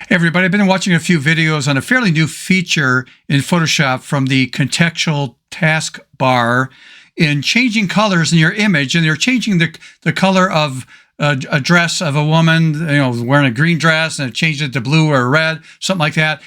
Hey everybody, I've been watching a few videos on a fairly new feature in Photoshop from the contextual taskbar in changing colors in your image, and they're changing the color of a dress of a woman, wearing a green dress, and it changed it to blue or red, something like that.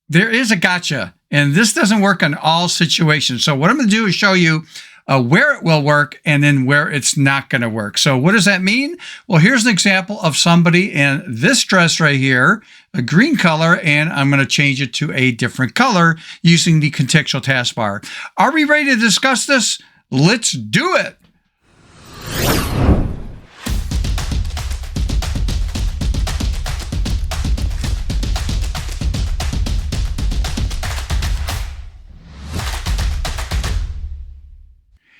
There is a gotcha, and this doesn't work in all situations. So what I'm going to do is show you where it will work and then where it's not going to work. So what does that mean? Well, here's an example of somebody in this dress right here, a green color, and I'm going to change it to a different color using the contextual taskbar. Are we ready to discuss this? Let's do it.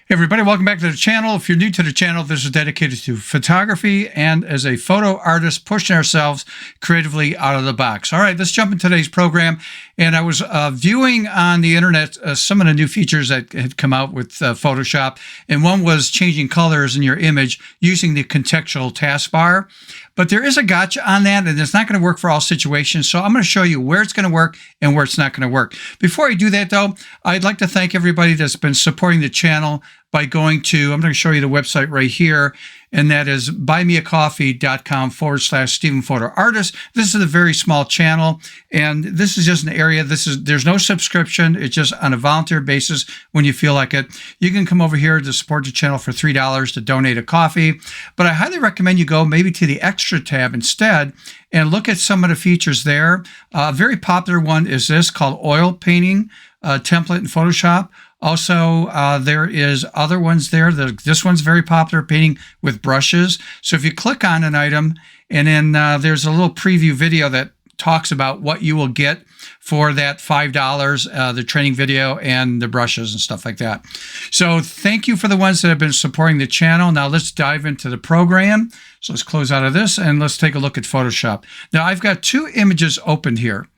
Hey everybody, welcome back to the channel. If you're new to the channel, this is dedicated to photography and as a photo artist, pushing ourselves creatively out of the box. All right, let's jump into today's program. And I was viewing on the internet some of the new features that had come out with Photoshop. And one was changing colors in your image using the contextual taskbar. But there is a gotcha on that, and it's not going to work for all situations. So I'm going to show you where it's going to work and where it's not going to work. Before I do that, though, I'd like to thank everybody that's been supporting the channel by going to, I'm going to show you the website right here, and that is buymeacoffee.com/Stephen Photo Artist. This is a very small channel, and this is just an area. There's no subscription. It's just on a volunteer basis when you feel like it. You can come over here to support the channel for $3 to donate a coffee, but I highly recommend you go maybe to the extra tab instead and look at some of the features there. A very popular one is this called oil painting template in Photoshop. Also, there is other ones there. This one's very popular, painting with brushes. So if you click on an item, and then there's a little preview video that talks about what you will get for that $5, the training video and the brushes and stuff like that. So thank you for the ones that have been supporting the channel. Now let's dive into the program. So let's close out of this and let's take a look at Photoshop. Now I've got two images opened here.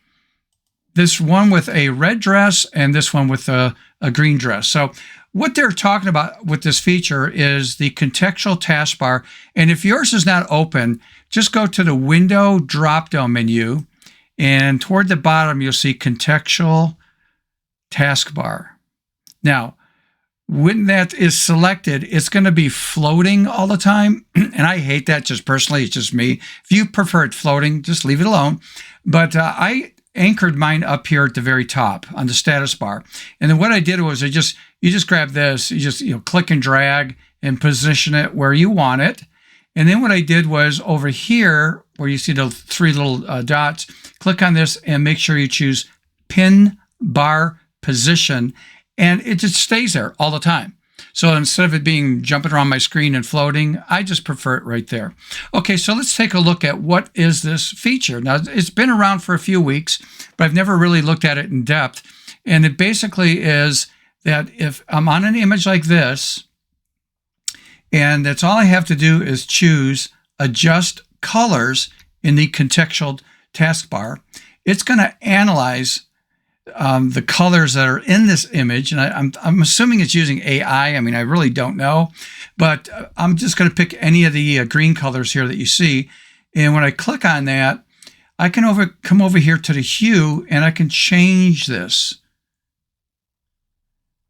This one with a red dress and this one with a green dress. So what they're talking about with this feature is the contextual taskbar. And if yours is not open, just go to the window drop-down menu, and toward the bottom, you'll see contextual taskbar. Now, when that is selected, it's going to be floating all the time. And I hate that just personally. It's just me. If you prefer it floating, just leave it alone. But I anchored mine up here at the very top on the status bar. And then what I did was you just grab this, you just click and drag and position it where you want it. And then what I did was over here where you see the three little dots, click on this and make sure you choose pin bar position, and it just stays there all the time. So instead of it being jumping around my screen and floating, I just prefer it right there. Okay, so let's take a look at what is this feature. Now, it's been around for a few weeks, but I've never really looked at it in depth. And it basically is that if I'm on an image like this, and that's all I have to do is choose Adjust Colors in the contextual taskbar, it's going to analyze the colors that are in this image. And I'm assuming it's using AI. I mean, I really don't know, but I'm just going to pick any of the green colors here that you see. And when I click on that, I can come over here to the hue and I can change this.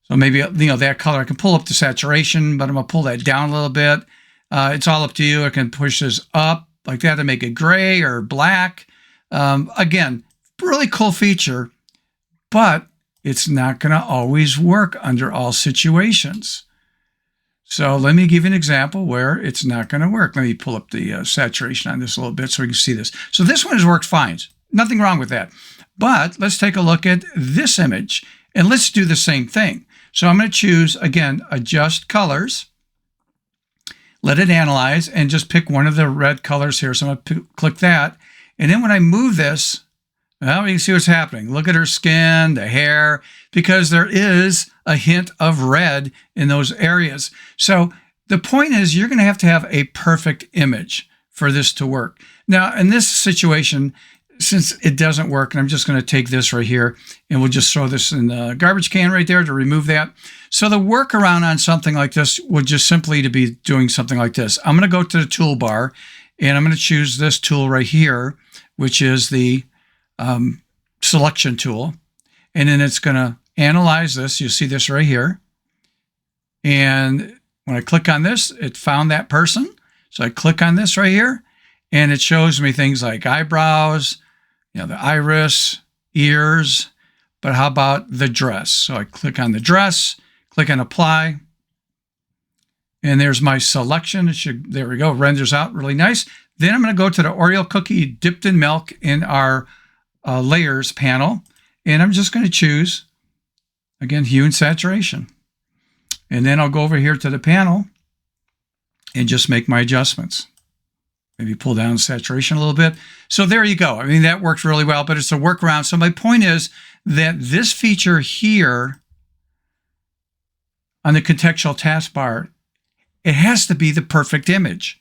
So maybe, that color, I can pull up the saturation, but I'm going to pull that down a little bit. It's all up to you. I can push this up like that to make it gray or black. Again, really cool feature, but it's not going to always work under all situations. So let me give you an example where it's not going to work. Let me pull up the saturation on this a little bit so we can see this. So this one has worked fine. Nothing wrong with that. But let's take a look at this image, and let's do the same thing. So I'm going to choose, again, Adjust Colors, let it analyze, and just pick one of the red colors here. So I'm going to click that. And then when I move this, well, you can see what's happening. Look at her skin, the hair, because there is a hint of red in those areas. So the point is you're going to have a perfect image for this to work. Now, in this situation, since it doesn't work, and I'm just going to take this right here, and we'll just throw this in the garbage can right there to remove that. So the workaround on something like this would just simply to be doing something like this. I'm going to go to the toolbar, and I'm going to choose this tool right here, which is the selection tool. And then it's going to analyze this. You see this right here. And when I click on this, it found that person. So I click on this right here, and it shows me things like eyebrows, the iris, ears. But how about the dress? So I click on the dress, click on apply, and there's my selection. There we go, renders out really nice. Then I'm going to go to the Oreo cookie dipped in milk in our layers panel, and I'm just going to choose, again, hue and saturation. And then I'll go over here to the panel and just make my adjustments. Maybe pull down saturation a little bit. So there you go. I mean, that worked really well, but it's a workaround. So my point is that this feature here on the contextual taskbar, it has to be the perfect image.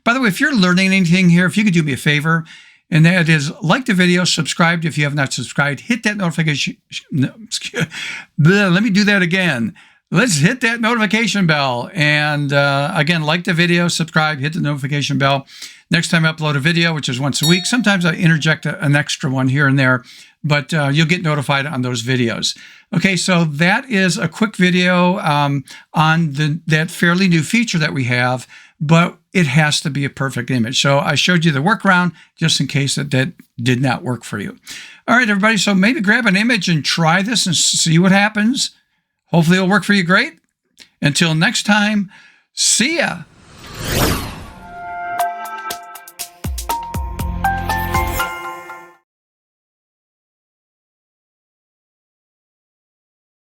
By the way, if you're learning anything here, if you could do me a favor, and that is like the video, subscribe if you have not subscribed, hit that notification. Let me do that again. Let's hit that notification bell. And again, like the video, subscribe, hit the notification bell. Next time I upload a video, which is once a week, sometimes I interject an extra one here and there, but you'll get notified on those videos. Okay, so that is a quick video on that fairly new feature that we have, but it has to be a perfect image. So I showed you the workaround just in case that did not work for you. All right, everybody, so maybe grab an image and try this and see what happens. Hopefully it'll work for you great. Until next time, see ya.